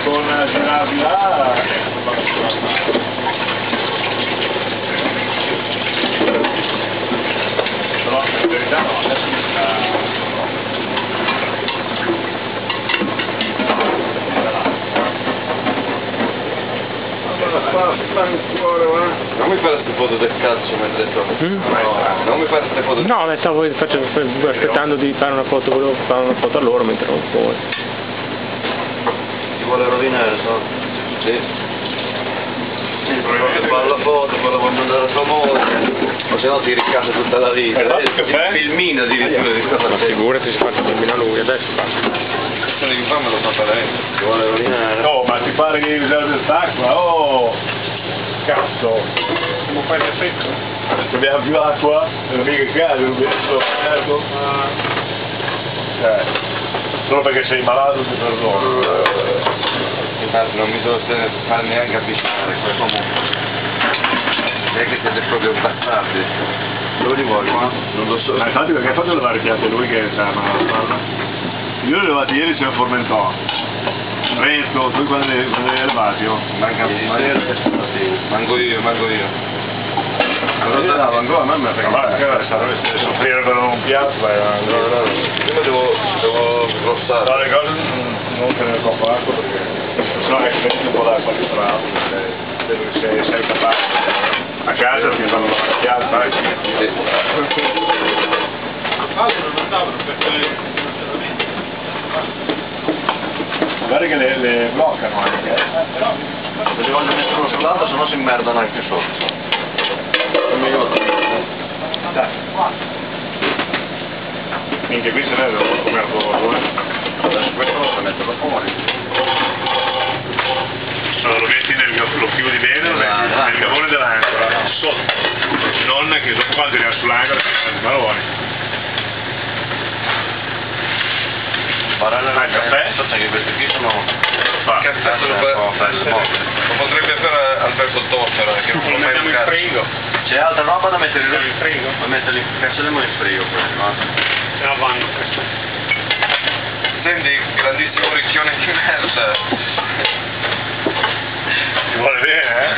con girardi là però in verità no, adesso mi sta non mi fare queste foto del cazzo mentre torno. No, non mi fare queste foto. No, stavo aspettando di fare una foto, volevo fare una foto a loro mentre ero fuori. Ti vuole rovinare, so? Sì. Sì, che fa la foto, poi la vuoi mandare a tua moglie, o se no ti ricasa tutta la vita. Il filmino addirittura di cosa. Ma figurati se faccio filmino a lui, adesso basta. Se devi farmelo fa per lei, ti vuole rovinare. Oh, ma ti pare che usare del sacco? Oh! Cazzo! Come fai l'effetto? Abbiamo più acqua, non mica il caso, non viene solo aperto. Solo perché sei malato ti perdono. Infatti non mi devo fare neanche avvicinare, poi comunque. Non è che siete proprio bastardi. Dove li vuoi qua? Non lo so. Ma infatti perché ha fatto levare i piatti lui che sta malato? Io li ho levati ieri se lo Formentò. Fresco, tu quando li hai levati? Manco io. Allora dava ancora a me perché se soffrire per un piatto prima devo rossare. No, le cose non tenere troppo acqua perché sennò è che metti un po' d'acqua di strada se sei capace a casa ti fanno la piazza vai ci metti magari che le bloccano anche se voglio metterlo sul lato se no si immerdano anche sotto. Dai. Minchia qui se ne devo come al volo adesso questo lo metterlo fuori. Allora lo metti lo chiudi bene, nel gavone dell'ancora, sotto, non che dopo quando arriva sull'ancora si fanno i maroni. Il caffè? Sai che questi qui sono Caffè lo potrebbe fare Alberto Toffera che non lo mettiamo in frigo. C'è altra roba da mettere in frigo? Da metterli in frigo Se no vanno. Senti, grandissimo ricchione di merda. Ti vuole bene,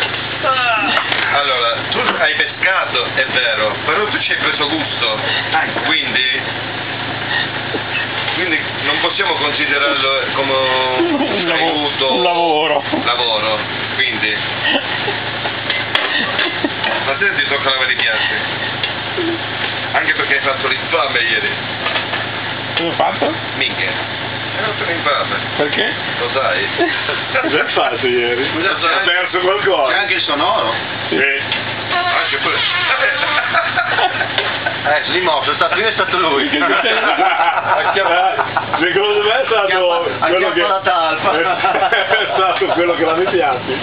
Allora, tu hai pescato, è vero, però tu ci hai preso gusto, quindi non possiamo considerarlo come un aiuto, un lavoro, quindi ma te ti tocca lavare i piatti, anche perché hai fatto l'infame ieri. Cosa ho fatto? Minchia, hai fatto l'infame. Perché? Lo sai? Cosa hai fatto ieri? Hai perso qualcosa? C'è anche il sonoro? Sì. C'è pure. Limoso, prima è stato lui. Secondo me è stato quello che la talpa. È stato quello che l'ha piatti.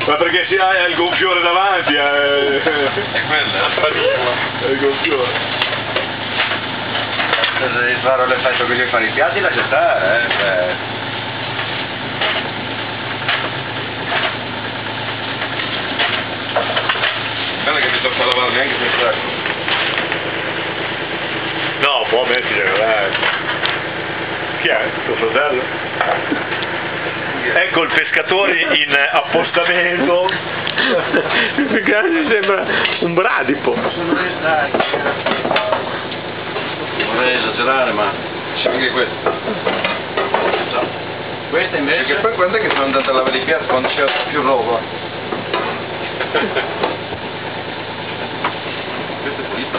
Ma perché se hai il gonfiore davanti è quello. È il gonfiore. Se devi fare l'effetto che devi fare i piatti lascia stare, Guarda che ti tocca lavare neanche per sacco. No, può mettere, dai. Chi è? Tuo fratello? Ecco il pescatore in appostamento. Mi sembra un bradipo. Vorrei esagerare, ma c'è anche questo. Questa invece? Perché poi quando è che sono andato a lavare i piatti quando c'era più roba? Questo è pulito.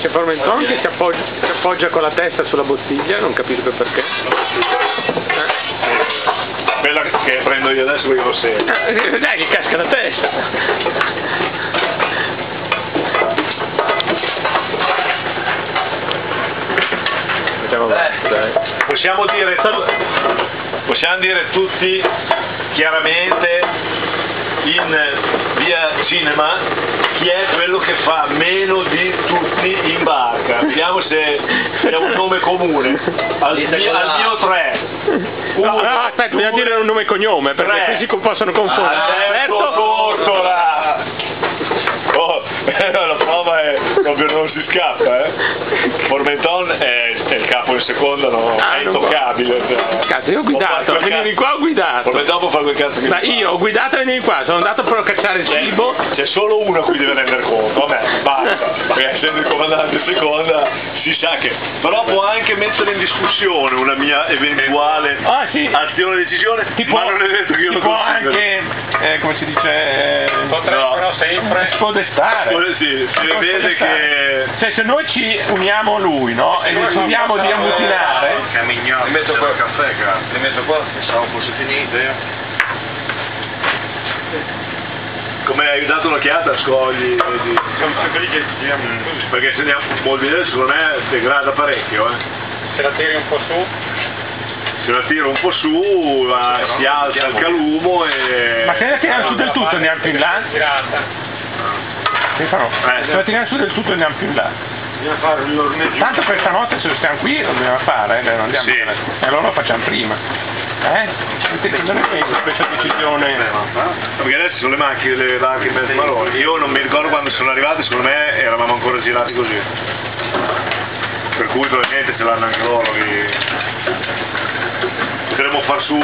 C'è Formenton che si appoggia con la testa sulla bottiglia, non capisco perché. Quella che prendo io adesso perché lo sento. Dai che casca la testa! Dai. Possiamo dire tutti chiaramente in via cinema chi è quello che fa meno di tutti in barca. Vediamo se è un nome comune. Al mio 3. No, aspetta, bisogna dire un nome e cognome perché qui si possono confondere. Alberto Tortora. La prova è proprio non si scappa, Formenton è il capo in seconda, no? È intoccabile. Cazzo, io ho guidato, venivi qua ho guidato. Formenton può fare quel cazzo che Ma io ho guidato e venivi qua, sono andato per cacciare il cibo. C'è solo uno a cui deve rendere conto, vabbè, basta, perché essendo il comandante seconda si sa che, però può anche mettere in discussione una mia eventuale azione e decisione, tipo, ma non è detto che io lo può consiglio. anche, come si dice, però sempre spodestare. Sì, si vede che... Cioè se noi ci uniamo a lui, no? E decidiamo di ammutinare. Li metto qua il caffè, cazzo. Li metto qua, pensavo fosse finito. Come hai dato un'occhiata, scogli, vedi? Perché se andiamo vuol dire secondo me degrada parecchio, Se la tiri un po' su. Se la tiro un po' su, si alza il calumo e... Ma se la tiriamo su del tutto andiamo più in là? Se la tiriamo su del tutto andiamo più in là. Tanto per stanotte se stiamo qui lo dobbiamo fare, non andiamo e allora lo facciamo prima. Non è questa decisione. Perché adesso sono le macchine in mezzo ai maroni. Io non mi ricordo quando sono arrivati, secondo me eravamo ancora girati così. Per cui probabilmente ce l'hanno anche loro. Potremmo far su